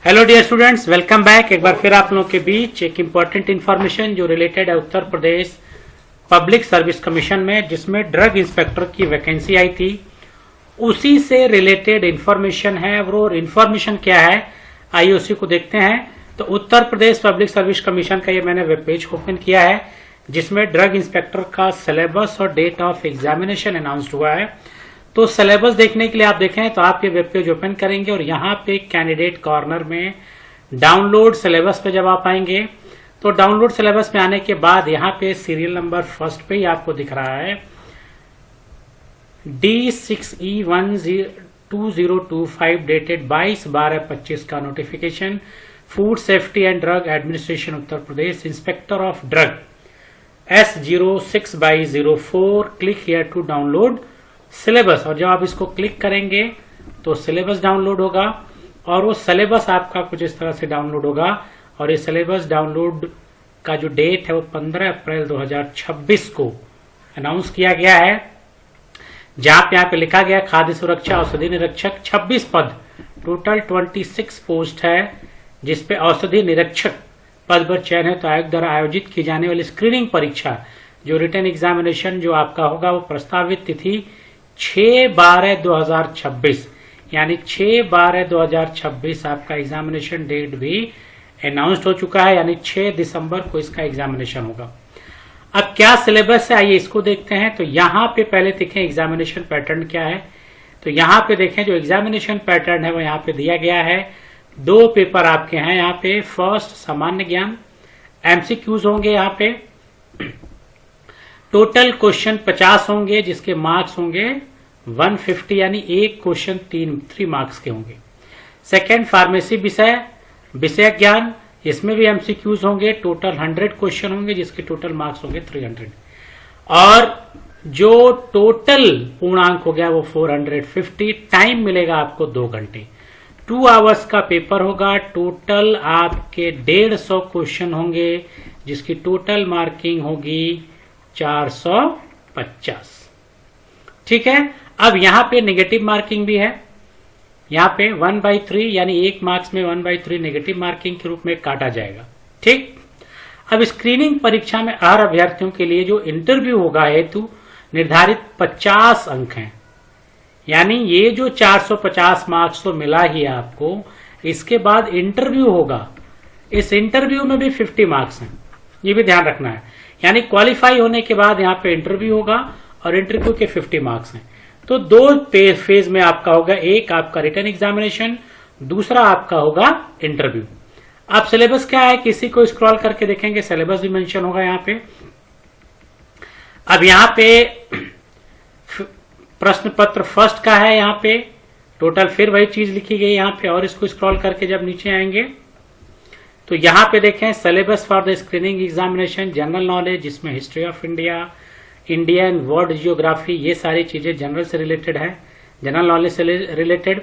Hello dear students, welcome back. एक बार फिर आप लोगों के बीच एक इम्पॉर्टेंट इन्फॉर्मेशन जो रिलेटेड है Uttar Pradesh public service commission में, जिसमें ड्रग इंस्पेक्टर की वैकेंसी आई थी, उसी से रिलेटेड इन्फॉर्मेशन है। और इन्फॉर्मेशन क्या है, आइए उसी को देखते हैं। तो Uttar Pradesh public service commission का ये मैंने वेब पेज ओपन किया है, जिसमें ड्रग इंस्पेक्टर का सिलेबस और डेट ऑफ एग्जामिनेशन अनाउंस्ड हुआ है। तो सिलेबस देखने के लिए आप देखें तो आप ये वेब पेज ओपन करेंगे और यहाँ पे कैंडिडेट कॉर्नर में डाउनलोड सिलेबस पे जब आप आएंगे तो डाउनलोड सिलेबस में आने के बाद यहाँ पे सीरियल नंबर फर्स्ट पे ही आपको दिख रहा है D6E2025 डेटेड 22/12/25 का notification, food safety and drug administration Uttar Pradesh, inspector of drug S06/04। Click here to download syllabus. और जब आप इसको क्लिक करेंगे तो सिलेबस डाउनलोड होगा और वो सिलेबस आपका कुछ इस तरह से डाउनलोड होगा। और ये सिलेबस डाउनलोड का जो डेट है वो 15 अप्रैल 2026 को अनाउंस किया गया है, जहां पे यहाँ पे लिखा गया खाद्य सुरक्षा औषधि निरीक्षक 26 पद, टोटल 26 पोस्ट है, जिसपे औषधि निरीक्षक पद पर चयन है। तो आयोग द्वारा आयोजित की जाने वाली स्क्रीनिंग परीक्षा जो रिटन एग्जामिनेशन जो आपका होगा वो प्रस्तावित तिथि 6/12/2026 यानी 6/12/2026 आपका एग्जामिनेशन डेट भी अनाउंस्ड हो चुका है, यानी 6 दिसंबर को इसका एग्जामिनेशन होगा। अब क्या सिलेबस है, आइए इसको देखते हैं। तो यहाँ पे पहले देखें एग्जामिनेशन पैटर्न क्या है। तो यहाँ पे देखें जो एग्जामिनेशन पैटर्न है वो यहाँ पे दिया गया है। 2 पेपर आपके हैं यहाँ पे। फर्स्ट सामान्य ज्ञान, एमसीक्यूज होंगे यहाँ पे। टोटल क्वेश्चन 50 होंगे, जिसके मार्क्स होंगे 150, यानी एक क्वेश्चन 3 मार्क्स के होंगे। सेकेंड फार्मेसी विषय ज्ञान, इसमें भी एमसीक्यूज होंगे। टोटल 100 क्वेश्चन होंगे, जिसके टोटल मार्क्स होंगे 300। और जो टोटल पूर्णांक हो गया वो 450। टाइम मिलेगा आपको 2 घंटे, 2 आवर्स का पेपर होगा। टोटल आपके 150 क्वेश्चन होंगे, जिसकी टोटल मार्किंग होगी 450। ठीक है। अब यहां पे नेगेटिव मार्किंग भी है। यहां पे 1/3 यानी 1 मार्क्स में 1/3 नेगेटिव मार्किंग के रूप में काटा जाएगा। ठीक। अब स्क्रीनिंग परीक्षा में हर अभ्यर्थियों के लिए जो इंटरव्यू होगा हेतु निर्धारित 50 अंक हैं, यानी ये जो 450 मार्क्स तो मिला ही आपको, इसके बाद इंटरव्यू होगा। इस इंटरव्यू में भी 50 मार्क्स हैं, ये भी ध्यान रखना है। यानी क्वालिफाई होने के बाद यहाँ पे इंटरव्यू होगा और इंटरव्यू के 50 मार्क्स हैं। तो 2 फेज में आपका होगा, एक आपका रिटन एग्जामिनेशन, दूसरा आपका होगा इंटरव्यू। अब सिलेबस क्या है, किसी को स्क्रॉल करके देखेंगे सिलेबस भी मेंशन होगा यहाँ पे। अब यहाँ पे प्रश्न पत्र फर्स्ट का है, यहाँ पे टोटल फिर वही चीज लिखी गई यहाँ पे। और इसको स्क्रॉल करके जब नीचे आएंगे तो यहाँ पे देखें syllabus for the screening examination, general knowledge, जिसमें history of India, Indian world geography, ये सारी चीजें जनरल से रिलेटेड है, जनरल नॉलेज से रिलेटेड।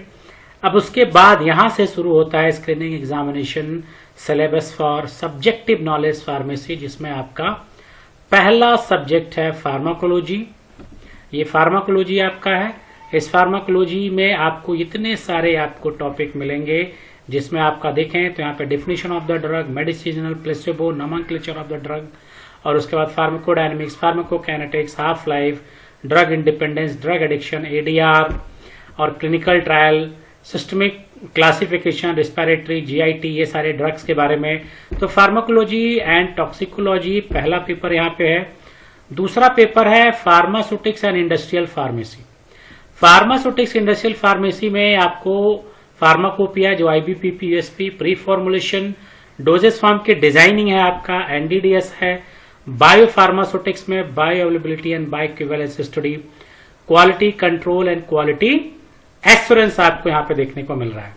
अब उसके बाद यहां से शुरू होता है screening examination syllabus for subjective knowledge pharmacy, जिसमें आपका पहला सब्जेक्ट है फार्माकोलॉजी। ये फार्माकोलॉजी आपका है। इस फार्माकोलॉजी में आपको इतने सारे आपको टॉपिक मिलेंगे, जिसमें आपका देखें तो यहाँ पे definition of the drug, medicinal, placebo, nomenclature of the drug, और उसके बाद pharmacodynamics, pharmacokinetics, half life, drug independence, drug addiction, ADR और clinical trial, systemic classification, respiratory, GIT, ये सारे ड्रग्स के बारे में। तो फार्माकोलॉजी एंड टॉक्सिकोलॉजी पहला पेपर यहाँ पे है। दूसरा पेपर है pharmaceutics and industrial pharmacy. Pharmaceutics industrial pharmacy में आपको फार्माकोपिया जो IBPP, USP, pre formulation, doses form की डिजाइनिंग है आपका, एनडीडीएस है। बायो फार्मास्यूटिक्स में bio availability and bio equivalence study, quality control and quality assurance आपको यहाँ पे देखने को मिल रहा है।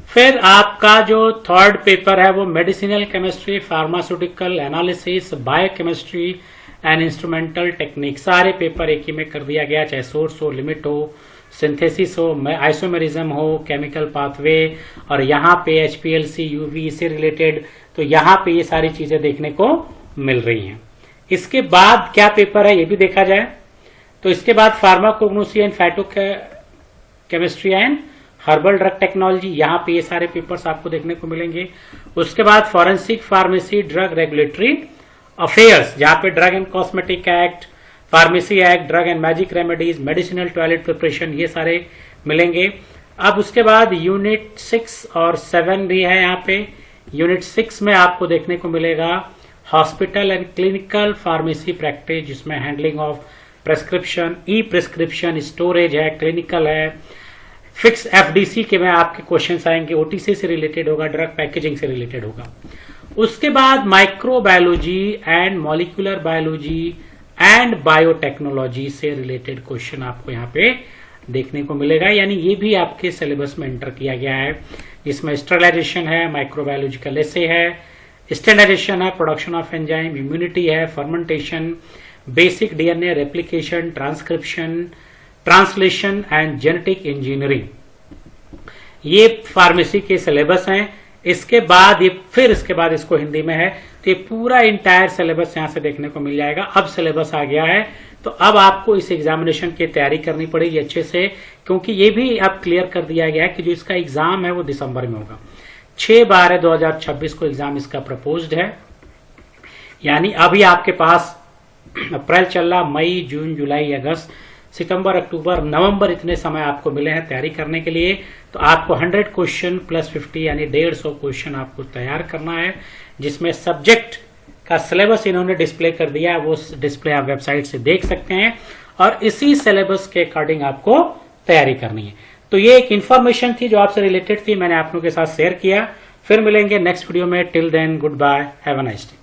फिर आपका जो थर्ड पेपर है वो medicinal chemistry, pharmaceutical analysis, biochemistry and instrumental technique. सारे पेपर एक ही में कर दिया गया, चाहे सोर्स हो, लिमिट हो, सिंथेसिस हो, आइसोमेरिज्म हो, केमिकल पाथवे, और यहाँ पे एचपीएलसी, यूवी से रिलेटेड। तो यहाँ पे ये सारी चीजें देखने को मिल रही हैं। इसके बाद क्या पेपर है ये भी देखा जाए तो इसके बाद pharmacognosy and phyto chemistry and herbal drug technology, यहाँ पे ये सारे पेपर्स आपको देखने को मिलेंगे। उसके बाद forensic pharmacy drug regulatory affairs, जहाँ पे drug and cosmetic act, pharmacy act, drug and magic remedies, medicinal toilet preparation, ये सारे मिलेंगे। अब उसके बाद यूनिट 6 और 7 भी है यहाँ पे। यूनिट 6 में आपको देखने को मिलेगा hospital and clinical pharmacy practice, जिसमें handling of prescription, e prescription, storage है, क्लिनिकल है, फिक्स एफडीसी के में आपके क्वेश्चंस आएंगे, ओटीसी से रिलेटेड होगा, ड्रग पैकेजिंग से रिलेटेड होगा। उसके बाद microbiology and molecular biology and biotechnology से रिलेटेड क्वेश्चन आपको यहाँ पे देखने को मिलेगा, यानी ये भी आपके सिलेबस में एंटर किया गया है, जिसमें स्टेरिलाइजेशन है, माइक्रोबायोलॉजिकल एसे है, स्टैंडर्डाइजेशन है, प्रोडक्शन ऑफ एंजाइम, इम्यूनिटी है, fermentation, basic DNA replication, transcription, translation and genetic engineering, ये फार्मेसी के सिलेबस हैं। इसके बाद इसके बाद इसको हिंदी में है, तो ये पूरा इंटायर सिलेबस यहां से देखने को मिल जाएगा। अब सिलेबस आ गया है, तो अब आपको इस एग्जामिनेशन की तैयारी करनी पड़ेगी अच्छे से, क्योंकि ये भी अब क्लियर कर दिया गया है कि जो इसका एग्जाम है वो दिसंबर में होगा। 6/12/2026 को एग्जाम इसका प्रपोज्ड है, यानी अभी आपके पास अप्रैल चल रहा, मई, जून, जुलाई, अगस्त, सितंबर, अक्टूबर, नवंबर, इतने समय आपको मिले हैं तैयारी करने के लिए। तो आपको 100 क्वेश्चन प्लस 50 यानी 150 क्वेश्चन आपको तैयार करना है, जिसमें सब्जेक्ट का सिलेबस इन्होंने डिस्प्ले कर दिया है, वो डिस्प्ले आप वेबसाइट से देख सकते हैं, और इसी सिलेबस के अकॉर्डिंग आपको तैयारी करनी है। तो ये एक इन्फॉर्मेशन थी जो आपसे रिलेटेड थी, मैंने आप लोगों के साथ शेयर किया। फिर मिलेंगे नेक्स्ट वीडियो में। Till then goodbye, have a nice day.